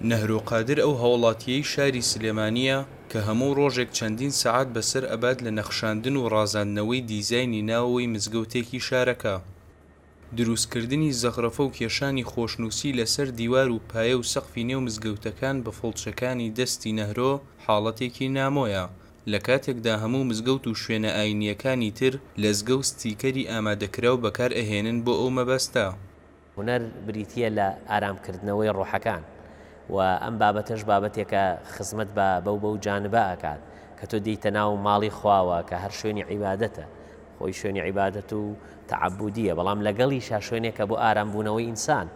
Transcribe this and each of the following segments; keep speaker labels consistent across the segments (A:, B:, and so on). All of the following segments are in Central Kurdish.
A: نەهرۆ قادر ئەو هاوڵاتیەی شاری سلێمانیە کە هەموو ڕۆژێک چەندین سەعات بەسەر ئەبات لە نەخشاندن و ڕازاندنەوەی دیزاینی ناوەوەی مزگەوتێکی شارەکە. دروستکردنی زەخرەفە و کێشانی خۆشنووسی لەسەر دیوار و پایە و سەقفی نێو مزگەوتەکان بە فڵچەکانی دەستی نەهرۆ حاڵەتێکی نامۆیە، لە کاتێکدا هەموو مزگەوت و شوێنە ئاینیەکانی تر لەزگە و ستیکەری ئامادەکراو بەکار ئەهێنن بۆ ئەو مەبەستە.
B: هونەر بریتیە لە ئارامکردنەوەی ڕۆحەکان و ئەم بابەتەش بابەتێکە خزمەت بەو جانبە ئەکات کە تۆ دیتە ناو ماڵی خواوە کە هەر شوێنی عیبادەتە، خۆی شوێنی عیبادەت و تەعەبودیە، بەڵام لەگەڵیشا شوێنێکە بۆ ئارامبوونەوەی ئینسان.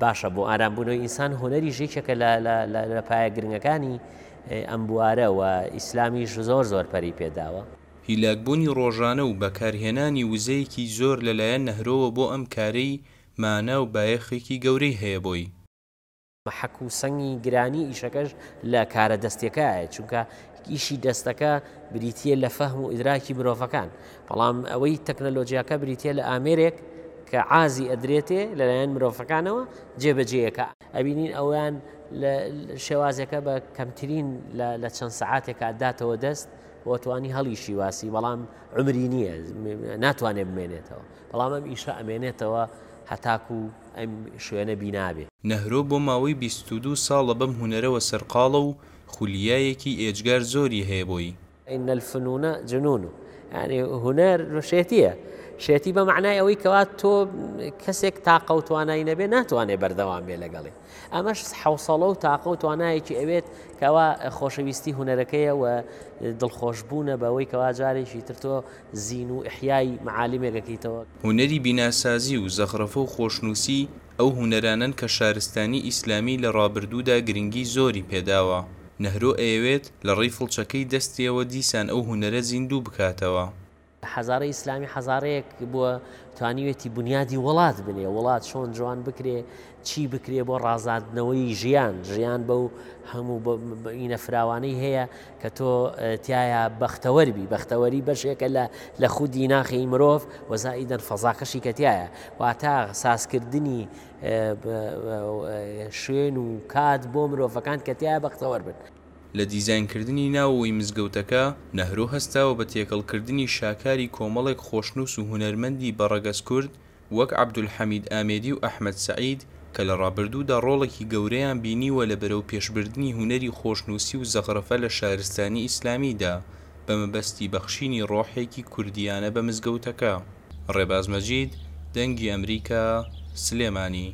B: باشە بۆ ئارامبوونەوەی ئینسان هونەری ژێکێکە لە پایە گرنگەکانی ئەم بوارە و ئیسلامیش زۆر پەری پێداوە.
A: هیلاکبوونی ڕۆژانە و بەکارهێنانی وزەیەکی زۆر لەلایەن نەهرۆوە بۆ ئەم کارەی مانە و بایەخێکی گەورەی هەیە بۆی.
B: حەک و سەنگی گرانی ئیشەکەش لە کارە دەستەکەیە، چونکە ئیشی دەستەکە بریتیە لە فەهم و ئیدراکی مرۆڤەکان، بەڵام ئەوەی تەکنەلۆجیاکە بریتیە لە ئامێرێک کە عازی ئەدرێتێ لەلایەن مرۆڤەکانەوە جێبەجێیەکە. ئەبینین ئەویان لە شێوازەکە بە کەمترین لە چەند سەعاتێکە ئەداتەوە دەست بۆتوانی هەڵیشی واسی، بەڵام عمری نییە، ناتوانێت بمێنێتەوە، بەڵام ئەم ئیشە ئەمێنێتەوە هەتاکو ئەم شوێنە بینابێ.
A: نەهرۆ بۆ ماوەی 22 ساڵە بەم هونەرەوە سەرقاڵە و خولیایەکی ئێجگار زۆری هەیە بۆی.
B: ئین الفنونە جنون، یعنی هونەر شێتیە، شێتی بە معنای ئەوەی کەوا تۆ کەسێک تاقە و توانایی نەبێ ناتوانێت بەردەوام بێ لەگەڵێ. ئەمەش حوسەڵە و تاقە و توانایەکی ئەوێت کەوا خۆشەویستی هونەرەکەیە و دڵخۆشبوونە بەوەی کەوا جارێکی تر تۆ زین و ئیحیای معالمێکەکەیتەوە.
A: هونەری بیناسازی و زەخرەفە و خۆشنووسی ئەو هونەرانن کە شارستانی ئیسلامی لە ڕابردوودا گرنگی زۆری پێداوە. نەهرۆ ئەیەوێت لە ڕێی فڵچەکەی دەستیەوە دیسان ئەو هونەرە زیندوو بکاتەوە.
B: حەزارەی ئیسلامی حەزارەیەک بووە توانیوێتی بنیادی وڵات بنێ، وڵات چۆن جوان بکرێ، چی بکرێ بۆ ڕازاندنەوەی ژیان بەو هەموو ئینە فراوانەی هەیە کە تۆ تایە بەختەوەربی. بەختەوەری بەشێکە لە خودی ناخی مرۆڤ وەزائیدەن فەزاکەشی کە تایە، واتە سازکردنی شوێن و کات بۆ مرۆڤەکان کە تایە بەختەوەر بن.
A: لە دیزاینکردنی ناوەوەی مزگەوتەکە نەهرۆ هەستاوە بە تێکەڵکردنی شاکاری کۆمەڵێک خۆشنووس و هونەرمەندی بەڕەگەز کورد وەک عەبدولحەمید ئامێدی و ئەحمەد سەعید کە لە ڕابردوودا ڕۆڵێکی گەورەیان بینیوە لە بەرەو پێشبردننی هونەری خۆشنووسی و زەخرەفە لە شارستانی ئیسلامیدا بە مەبەستی بەخشینی ڕۆحێکی کوردیانە بە مزگەوتەکە. ڕێباز مەجید، دەنگی ئەمریکا، سلێمانی.